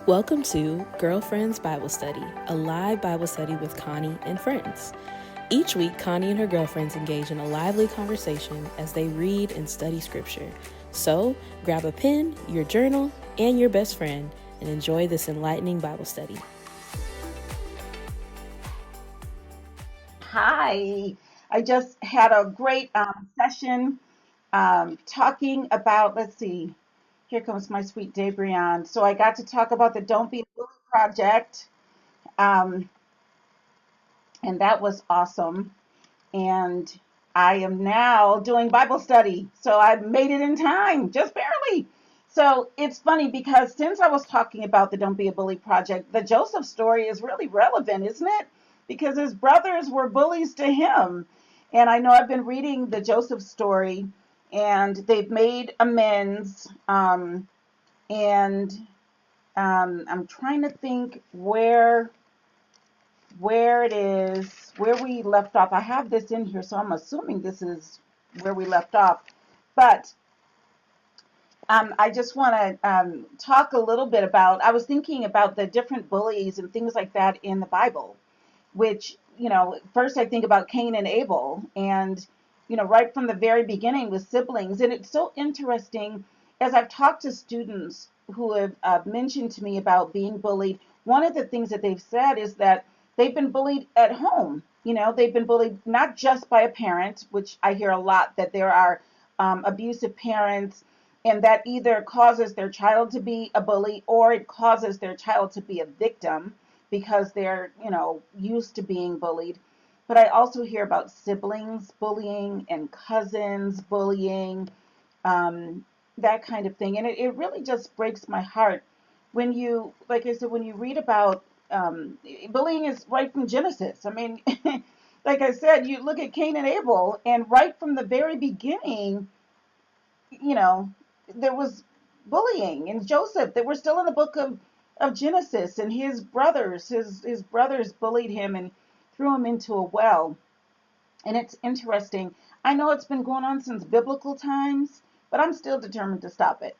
Welcome to Girlfriends Bible Study, a live Bible study with Connie and friends. Each week, Connie and her girlfriends engage in a lively conversation as they read and study scripture. So, grab a pen, your journal, and your best friend and enjoy this enlightening Bible study. Hi, I just had a great session talking about, let's see, here comes my sweet Debrian. So I got to talk about the Don't Be a Bully project, um, and that was awesome. And I am now doing Bible study. So I made it in time, just barely. So it's funny because since I was talking about the Don't Be a Bully project, the Joseph story is really relevant, isn't it? Because his brothers were bullies to him. And I know I've been reading the Joseph story and they've made amends. And I'm trying to think where it is, where we left off. I have this in here, so I'm assuming this is where we left off. But I just want to talk a little bit about, I was thinking about the different bullies and things like that in the Bible, which, first I think about Cain and Abel and, right from the very beginning with siblings. And it's so interesting as I've talked to students who have mentioned to me about being bullied. One of the things that they've said is that they've been bullied at home. They've been bullied not just by a parent, which I hear a lot, that there are abusive parents, and that either causes their child to be a bully or it causes their child to be a victim because they're, used to being bullied. But I also hear about siblings bullying and cousins bullying, that kind of thing. And it really just breaks my heart when you, like I said, when you read about bullying is right from Genesis. I mean, like I said, you look at Cain and Abel, and right from the very beginning, you know, there was bullying. And Joseph, they were still in the book of Genesis, and his brothers bullied him and threw him into a well. And it's interesting. I know it's been going on since biblical times, but I'm still determined to stop it.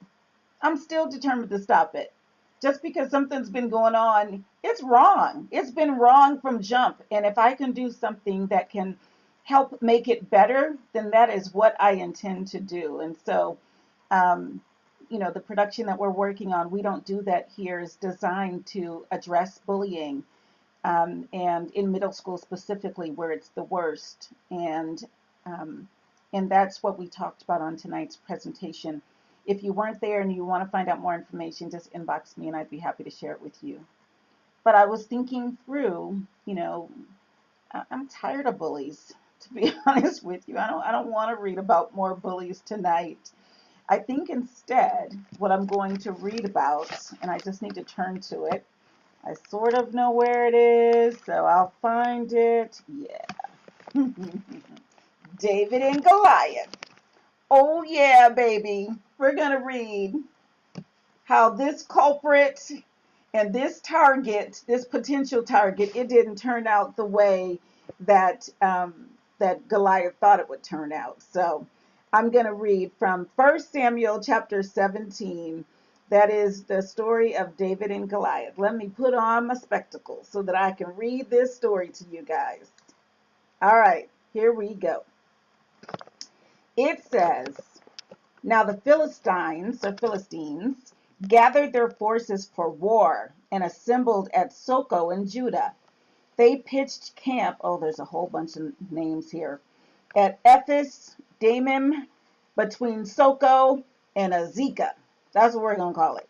I'm still determined to stop it. Just because something's been going on, it's wrong. It's been wrong from jump. And if I can do something that can help make it better, then that is what I intend to do. And so, um, the production that we're working on, we don't do that here, is designed to address bullying, and in middle school specifically, where it's the worst. Um, and that's what we talked about on tonight's presentation. If you weren't there and you want to find out more information, just inbox me and I'd be happy to share it with you. But I was thinking through, I'm tired of bullies, to be honest with you. I don't want to read about more bullies tonight. I think instead what I'm going to read about, and I just need to turn to it. I sort of know where it is, so I'll find it. Yeah. David and Goliath. Oh yeah, baby. We're going to read how this culprit and this target, this potential target, it didn't turn out the way that Goliath thought it would turn out. So I'm going to read from 1 Samuel chapter 17. That is the story of David and Goliath. Let me put on my spectacles so that I can read this story to you guys. All right, here we go. It says, now the Philistines gathered their forces for war and assembled at Soko in Judah. They pitched camp, oh, there's a whole bunch of names here, at Ephes Damim, between Soko and Azekah. That's what we're going to call it.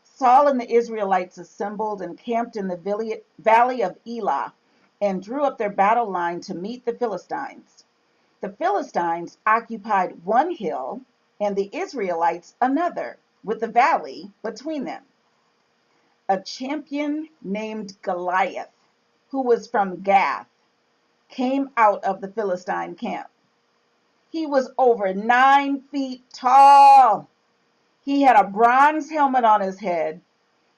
Saul and the Israelites assembled and camped in the valley of Elah and drew up their battle line to meet the Philistines. The Philistines occupied one hill and the Israelites another, with the valley between them. A champion named Goliath, who was from Gath, came out of the Philistine camp. He was over 9 feet tall. He had a bronze helmet on his head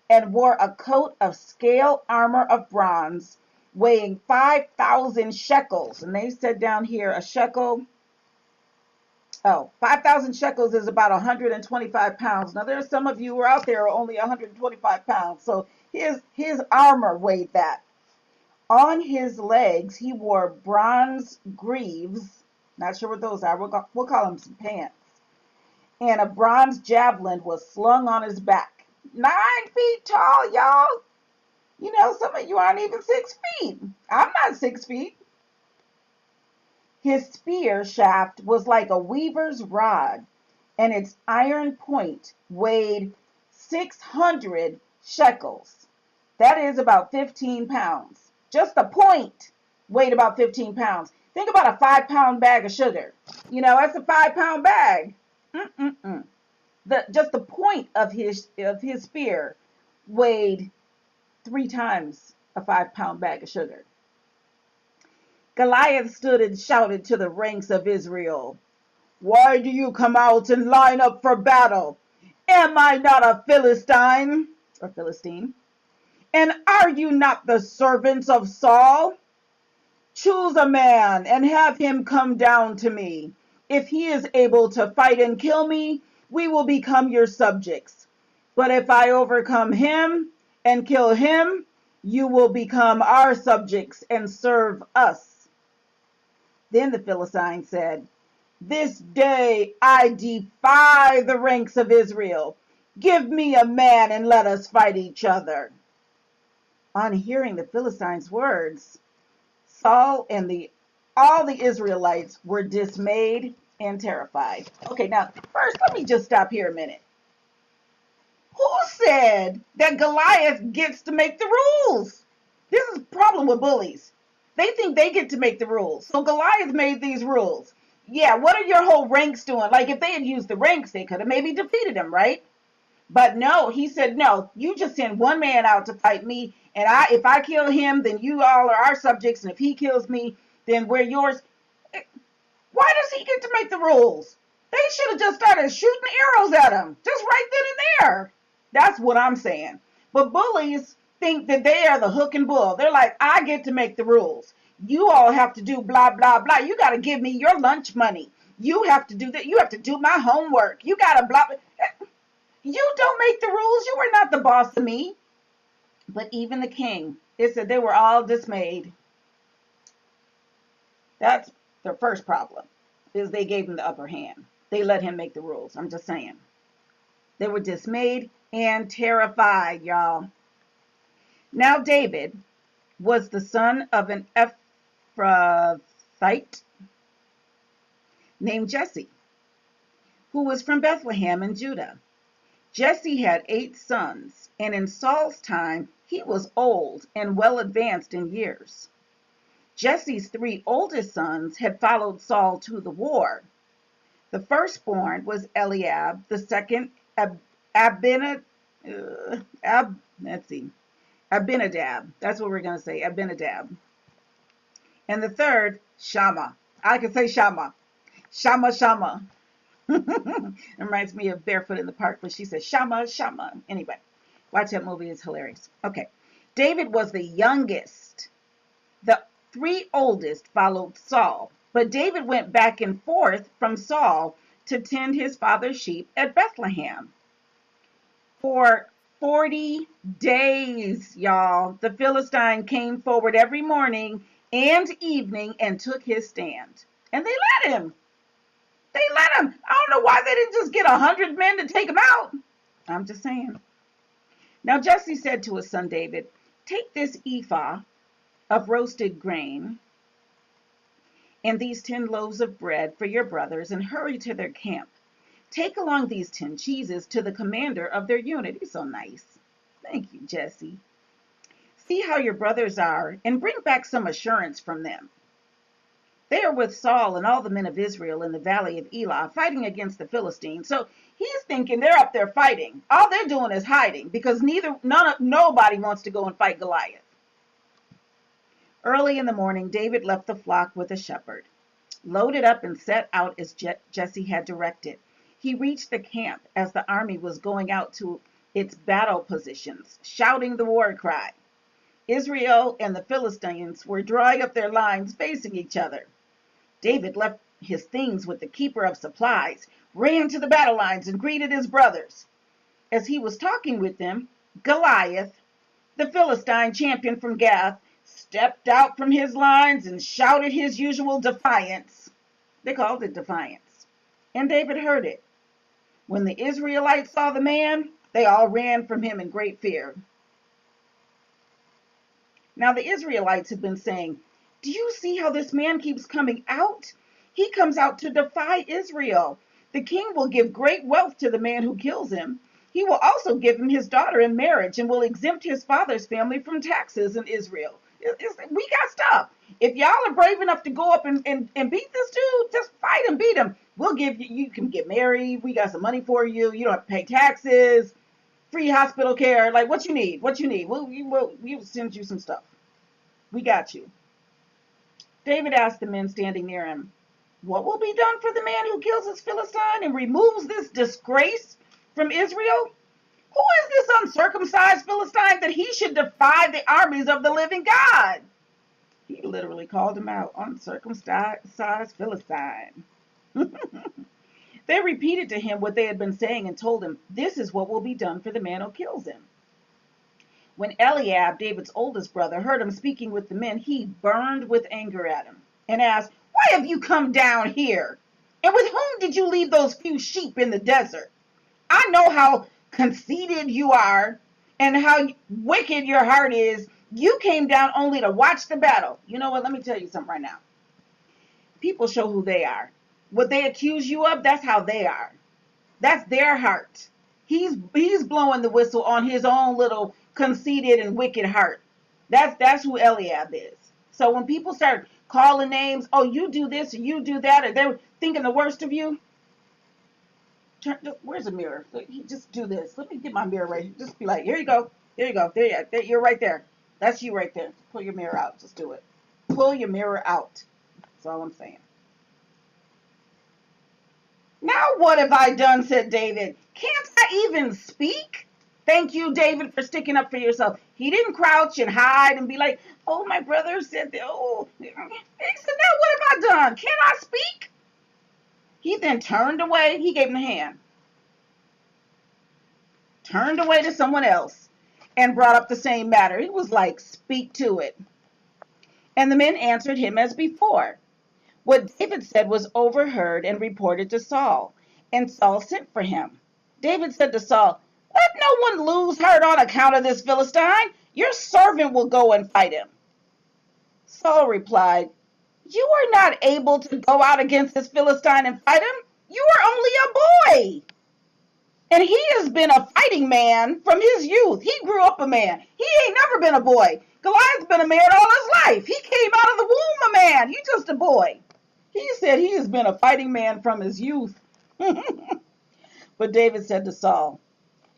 and wore a coat of scale armor of bronze weighing 5,000 shekels. And they said down here a shekel Oh, 5,000 shekels is about 125 pounds. Now, there's some of you who are out there who are only 125 pounds. So his armor weighed that. On his legs, he wore bronze greaves. Not sure what those are. We'll call them some pants. And a bronze javelin was slung on his back. 9 feet tall, y'all. You know, some of you aren't even 6 feet. I'm not 6 feet. His spear shaft was like a weaver's rod, and its iron point weighed 600 shekels. That is about 15 pounds. Just the point weighed about 15 pounds. Think about a 5-pound bag of sugar. You know, that's a 5-pound bag. Just the point of his spear weighed 3 times a 5-pound bag of sugar. Goliath stood and shouted to the ranks of Israel, "Why do you come out and line up for battle? Am I not a Philistine?" Or Philistine. "And are you not the servants of Saul? Choose a man and have him come down to me. If he is able to fight and kill me, we will become your subjects. But if I overcome him and kill him, you will become our subjects and serve us." Then the Philistine said, "This day I defy the ranks of Israel. Give me a man and let us fight each other." On hearing the Philistine's words, Saul and all the Israelites were dismayed and terrified. Okay, now first let me just stop here a minute. Who said that Goliath gets to make the rules? This is a problem with bullies. They think they get to make the rules. So Goliath made these rules. Yeah, what are your whole ranks doing? Like if they had used the ranks, they could have maybe defeated him, right? But no, he said, "No, you just send one man out to fight me, and if I kill him, then you all are our subjects, and if he kills me, then we're yours." Why does he get to make the rules? They should have just started shooting arrows at him, just right then and there. That's what I'm saying. But bullies think that they are the hook and bull. They're like, "I get to make the rules. You all have to do blah, blah, blah. You got to give me your lunch money. You have to do that. You have to do my homework. You got to blah, blah." You don't make the rules. You are not the boss of me. But even the king, it said they were all dismayed. That's their first problem, is they gave him the upper hand. They let him make the rules. I'm just saying. They were dismayed and terrified, y'all. Now David was the son of an Ephrathite named Jesse, who was from Bethlehem in Judah. Jesse had 8 sons, and in Saul's time he was old and well advanced in years. Jesse's 3 oldest sons had followed Saul to the war. The firstborn was Eliab, the second Abinadab. That's what we're going to say, Abinadab. And the third, Shammah. I can say Shammah. Shammah. It reminds me of Barefoot in the Park, but she says Shammah. Anyway, watch that movie. It's hilarious. Okay. David was the youngest. The 3 oldest followed Saul, but David went back and forth from Saul to tend his father's sheep at Bethlehem. For 40 days, y'all, the Philistine came forward every morning and evening and took his stand. And they let him. I don't know why they didn't just get 100 men to take him out. I'm just saying. Now Jesse said to his son David, "Take this ephah of roasted grain and these 10 loaves of bread for your brothers and hurry to their camp. Take along these 10 cheeses to the commander of their unit." He's so nice. Thank you, Jesse. "See how your brothers are and bring back some assurance from them. They are with Saul and all the men of Israel in the valley of Elah, fighting against the Philistines." So he's thinking they're up there fighting. All they're doing is hiding because nobody wants to go and fight Goliath. Early in the morning, David left the flock with a shepherd, loaded up and set out as Jesse had directed. He reached the camp as the army was going out to its battle positions, shouting the war cry. Israel and the Philistines were drawing up their lines facing each other. David left his things with the keeper of supplies, ran to the battle lines and greeted his brothers. As he was talking with them, Goliath, the Philistine champion from Gath, stepped out from his lines and shouted his usual defiance. They called it defiance. And David heard it. When the Israelites saw the man, they all ran from him in great fear. Now the Israelites had been saying, "Do you see how this man keeps coming out? He comes out to defy Israel. The king will give great wealth to the man who kills him. He will also give him his daughter in marriage and will exempt his father's family from taxes in Israel." We got stuff. If y'all are brave enough to go up and beat this dude, just fight and beat him. We'll give you, you can get married. We got some money for you. You don't have to pay taxes. Free hospital care. Like, what you need? What you need? We'll send you some stuff. We got you. David asked the men standing near him, "What will be done for the man who kills his Philistine and removes this disgrace from Israel? Who is this uncircumcised Philistine that he should defy the armies of the living God?" He literally called him out, uncircumcised Philistine. They repeated to him what they had been saying and told him, "This is what will be done for the man who kills him." When Eliab, David's oldest brother, heard him speaking with the men, he burned with anger at him and asked, "Why have you come down here? And with whom did you leave those few sheep in the desert? I know how conceited you are and how wicked your heart is. You came down only to watch the battle." You know what? Let me tell you something right now. People show who they are. What they accuse you of, that's how they are. That's their heart. He's blowing the whistle on his own little conceited and wicked heart. That's who Eliab is. So when people start calling names, "Oh, you do this or you do that," or they're thinking the worst of you, where's the mirror? Just do this. Let me get my mirror right here. Just be like, "Here you go. There you go. There, you're right there. That's you right there. Pull your mirror out. Just do it. Pull your mirror out." That's all I'm saying. "Now what have I done?" said David. "Can't I even speak?" Thank you, David, for sticking up for yourself. He didn't crouch and hide and be like, "Oh, my brother said that." Oh, he said, "Now what have I done? Can I speak?" He then turned away. He gave him the hand. Turned away to someone else and brought up the same matter. He was like, "Speak to it." And the men answered him as before. What David said was overheard and reported to Saul, and Saul sent for him. David said to Saul, "Let no one lose heart on account of this Philistine. Your servant will go and fight him." Saul replied, "You are not able to go out against this Philistine and fight him. You are only a boy. And he has been a fighting man from his youth. He grew up a man. He ain't never been a boy. Goliath's been a man all his life. He came out of the womb a man. You just a boy." He said he has been a fighting man from his youth. But David said to Saul,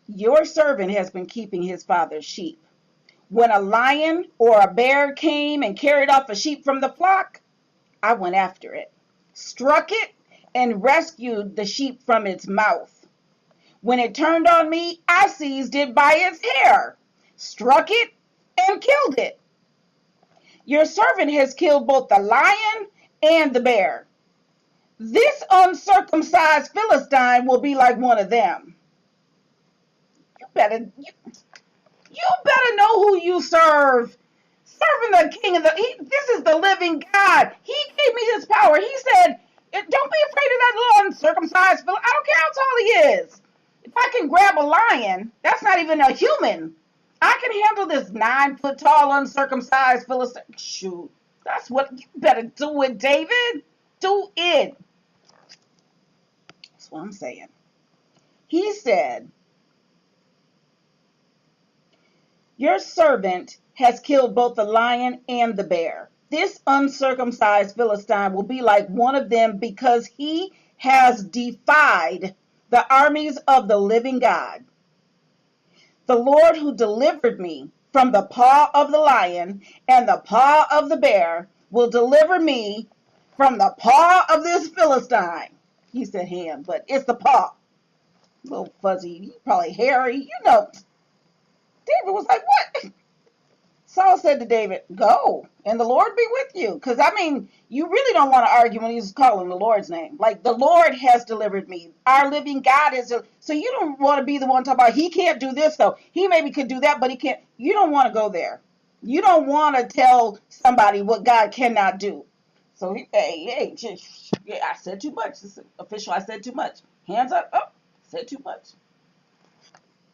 "Your servant has been keeping his father's sheep. When a lion or a bear came and carried off a sheep from the flock, I went after it, struck it, and rescued the sheep from its mouth. When it turned on me, I seized it by its hair, struck it, and killed it. Your servant has killed both the lion and the bear. This uncircumcised Philistine will be like one of them." You better know who you serve. Serving the king of this is the living God. He gave me his power. He said, "Don't be afraid of that little uncircumcised Philistine. I don't care how tall he is. If I can grab a lion, that's not even a human. I can handle this 9-foot tall uncircumcised Philistine." Shoot, that's what you better do it, David. Do it. That's what I'm saying. He said, "Your servant has killed both the lion and the bear. This uncircumcised Philistine will be like one of them because he has defied the armies of the living God. The Lord who delivered me from the paw of the lion and the paw of the bear will deliver me from the paw of this Philistine." He said hand, but it's the paw. Little fuzzy, probably hairy, you know. David was like, "What?" Saul said to David, "Go, and the Lord be with you." Because, I mean, you really don't want to argue when he's calling the Lord's name. Like, the Lord has delivered me. Our living God is. So you don't want to be the one talking about, he can't do this, though. He maybe could do that, but he can't. You don't want to go there. You don't want to tell somebody what God cannot do. So, hey, yeah, I said too much. This is official, I said too much. Hands up. Oh, said too much.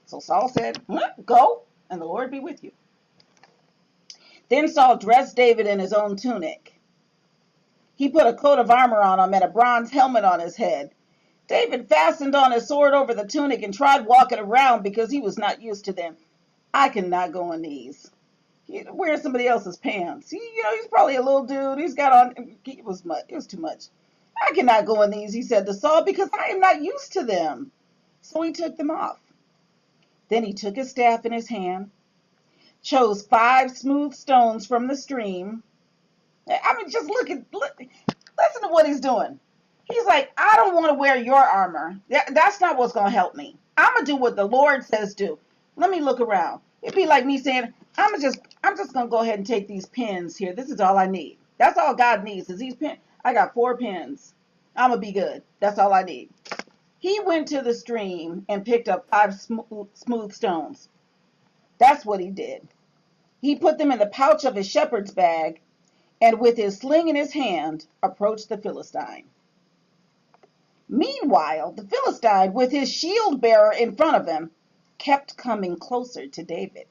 So Saul said, "Go, and the Lord be with you." Then Saul dressed David in his own tunic. He put a coat of armor on him and a bronze helmet on his head. David fastened on his sword over the tunic and tried walking around because he was not used to them. I cannot go in these. He wearing somebody else's pants. He's probably a little dude. He's got on. It was too much. I cannot go in these, he said to Saul, because I am not used to them. So he took them off. Then he took his staff in his hand, chose 5 smooth stones from the stream. I mean, just listen to what he's doing. He's like, I don't want to wear your armor. That's not what's going to help me. I'm going to do what the Lord says do. Let me look around. It'd be like me saying, I'm just going to go ahead and take these pins here. This is all I need. That's all God needs is these pins. I got 4 pins. I'm going to be good. That's all I need. He went to the stream and picked up 5 smooth stones. That's what he did. He put them in the pouch of his shepherd's bag, and with his sling in his hand, approached the Philistine. Meanwhile, the Philistine, with his shield bearer in front of him, kept coming closer to David.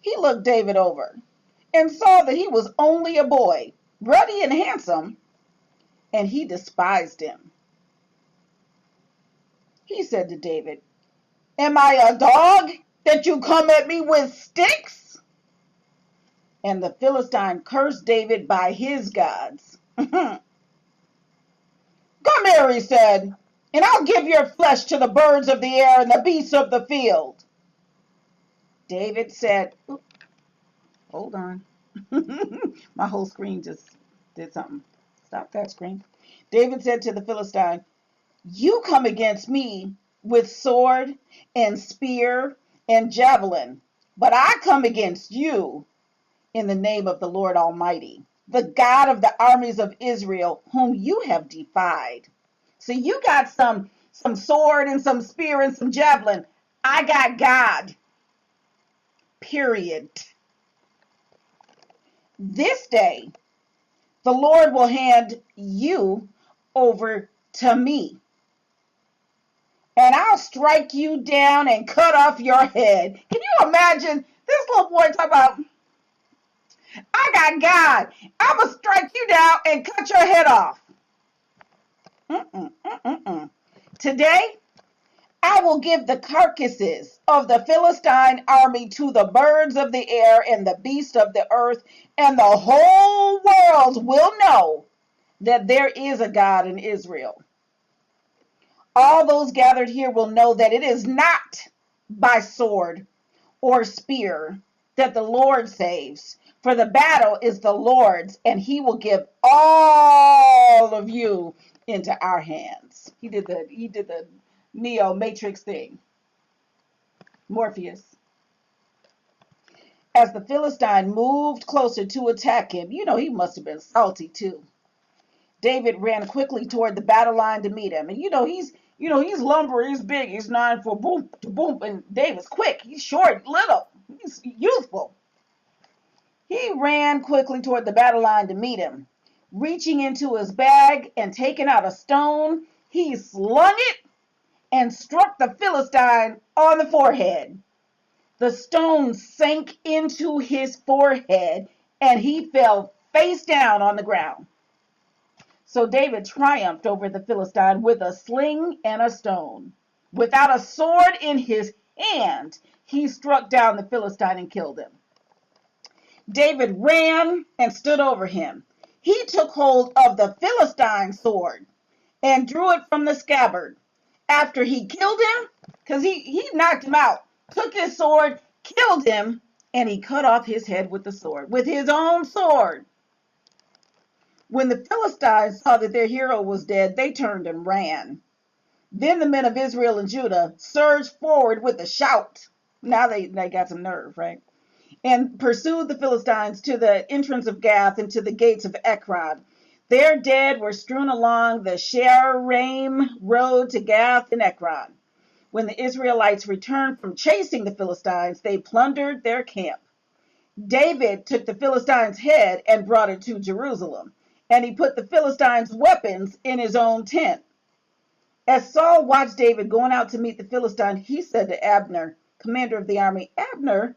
He looked David over and saw that he was only a boy, ruddy and handsome, and he despised him. He said to David, "Am I a dog that you come at me with sticks?" And the Philistine cursed David by his gods. "Come here," he said, "and I'll give your flesh to the birds of the air and the beasts of the field." David said, hold on. My whole screen just did something. Stop that screen. David said to the Philistine, "You come against me with sword and spear and javelin, but I come against you in the name of the Lord Almighty, the God of the armies of Israel, whom you have defied." So you got some sword and some spear and some javelin. I got God. Period. This day, the Lord will hand you over to me, and I'll strike you down and cut off your head. Can you imagine this little boy talking about, I got God. I'm going to strike you down and cut your head off. Today, I will give the carcasses of the Philistine army to the birds of the air and the beasts of the earth, and the whole world will know that there is a God in Israel. All those gathered here will know that it is not by sword or spear that the Lord saves, for the battle is the Lord's, and he will give all of you into our hands. He did the Neo Matrix thing. Morpheus. As the Philistine moved closer to attack him, he must have been salty too. David ran quickly toward the battle line to meet him. And he's lumber, he's big, he's 9'4", boom to boom, and David's quick, he's short, little, he's youthful. He ran quickly toward the battle line to meet him. Reaching into his bag and taking out a stone, he slung it and struck the Philistine on the forehead. The stone sank into his forehead, and he fell face down on the ground. So David triumphed over the Philistine with a sling and a stone. Without a sword in his hand, he struck down the Philistine and killed him. David ran and stood over him. He took hold of the Philistine's sword and drew it from the scabbard. After he killed him, because he knocked him out, took his sword, killed him, and he cut off his head with the sword, with his own sword. When the Philistines saw that their hero was dead, they turned and ran. Then the men of Israel and Judah surged forward with a shout. Now they got some nerve, right? and pursued the Philistines to the entrance of Gath and to the gates of Ekron. Their dead were strewn along the Sharaim road to Gath and Ekron. When the Israelites returned from chasing the Philistines, they plundered their camp. David took the Philistines' head and brought it to Jerusalem, and he put the Philistines' weapons in his own tent. As Saul watched David going out to meet the Philistine, he said to Abner, commander of the army, Abner,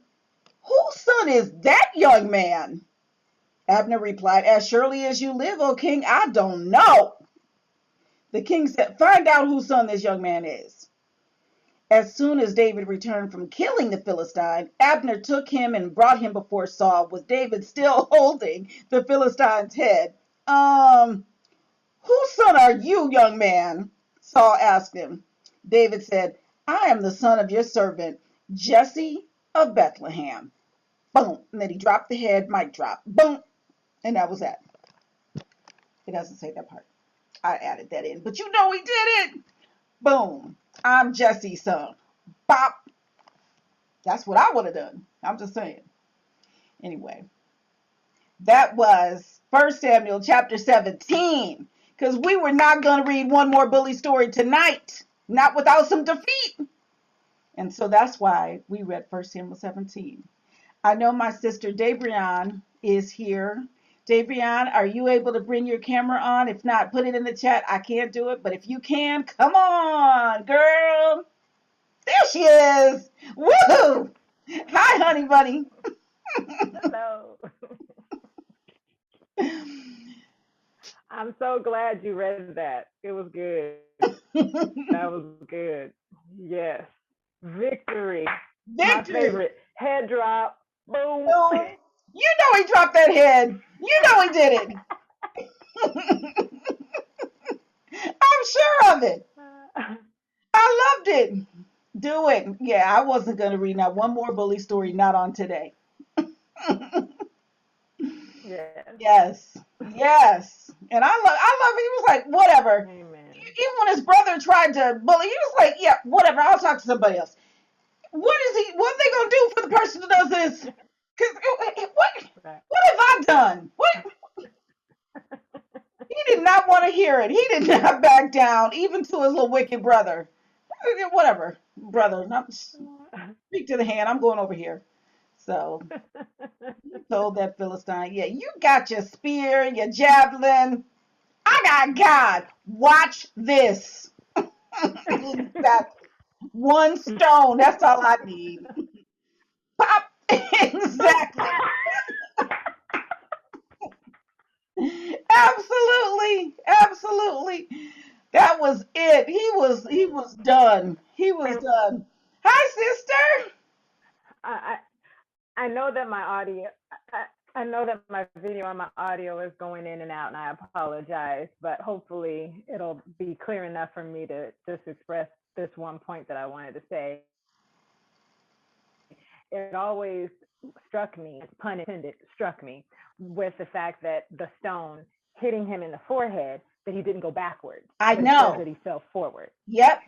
whose son is that young man? Abner replied, as surely as you live, O king, I don't know. The king said, find out whose son this young man is. As soon as David returned from killing the Philistine, Abner took him and brought him before Saul, with David still holding the Philistine's head. Whose son are you, young man? Saul asked him. David said, I am the son of your servant, Jesse of Bethlehem. Boom. And then he dropped the head, mic drop. Boom. And that was that. It doesn't say that part. I added that in. But you know he did it. Boom. I'm Jesse's son. Bop. That's what I would have done. I'm just saying. Anyway. That was 1 Samuel chapter 17. Because we were not going to read one more bully story tonight. Not without some defeat. And so that's why we read 1 Samuel 17. I know my sister Dabrian is here. Dabrian, are you able to bring your camera on? If not, put it in the chat. I can't do it. But if you can, come on, girl. There she is. Woohoo! Hi, honey bunny. Hello. I'm so glad you read that. It was good. That was good. Yes. Victory. My favorite. Head drop. Boom. Boom. You know he dropped that head. You know he did it. I'm sure of it. I loved it. Do it. Yeah, I wasn't going to read not one more bully story, not on today. Yes. Yes. And I love it. He was like, whatever. Amen. Even when his brother tried to bully, he was like, yeah, whatever. I'll talk to somebody else. What are they going to do for the person who does this? What have I done? What? He did not want to hear it. He did not back down, even to his little wicked brother. Whatever, brother. Speak to the hand. I'm going over here. So he told that Philistine, yeah, you got your spear, your javelin. I got God. Watch this. Got one stone. That's all I need. Pop. Exactly. Absolutely. Absolutely. That was it. He was done. He was done. Hi, sister. I know that my audio, I know that my video and my audio is going in and out, and I apologize, but hopefully it'll be clear enough for me to just express this one point that I wanted to say. It always struck me, pun intended, struck me with the fact that the stone hitting him in the forehead, that he didn't go backwards. I know. That he fell forward. Yep.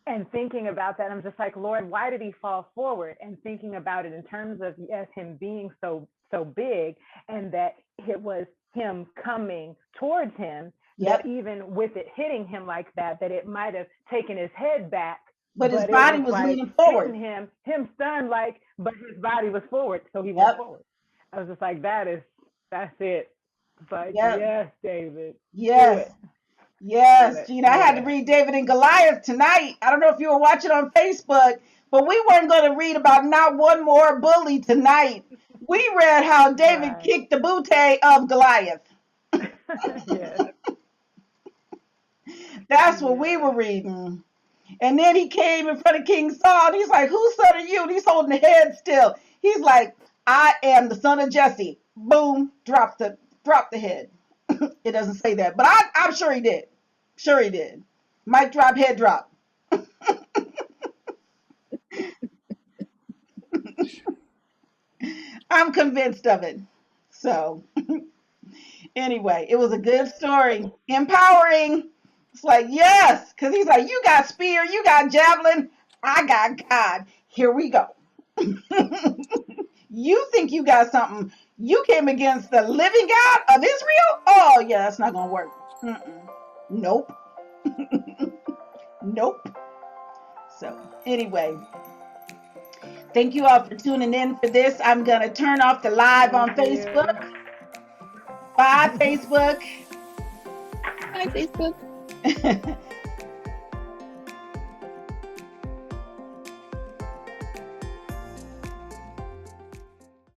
And thinking about that, I'm just like, Lord, why did he fall forward? And thinking about it in terms of, yes, him being so big, and that it was him coming towards him, yep, that even with it hitting him like that, that it might have taken his head back. But his body was like leaning forward. Him stunned, like, but his body was forward, so he went forward. I was just like, that's it. But yes, David. Yes. Yes, Gina, I had to read David and Goliath tonight. I don't know if you were watching on Facebook, but we weren't going to read about not one more bully tonight. We read how David kicked the booty of Goliath. Yes. That's what we were reading. And then he came in front of King Saul, and he's like, whose son are you? And he's holding the head still. He's like, I am the son of Jesse. Boom, drop the head. It doesn't say that, but I'm sure he did. Sure he did. Mic drop, head drop. I'm convinced of it. So anyway, it was a good story. Empowering. It's like, yes, because he's like, you got spear, you got javelin, I got God. Here we go. You think you got something. You came against the living God of Israel? Oh, yeah, that's not going to work. Nope. Nope. So, anyway, thank you all for tuning in for this. I'm going to turn off the live on Facebook. Bye, Facebook. Bye, Facebook.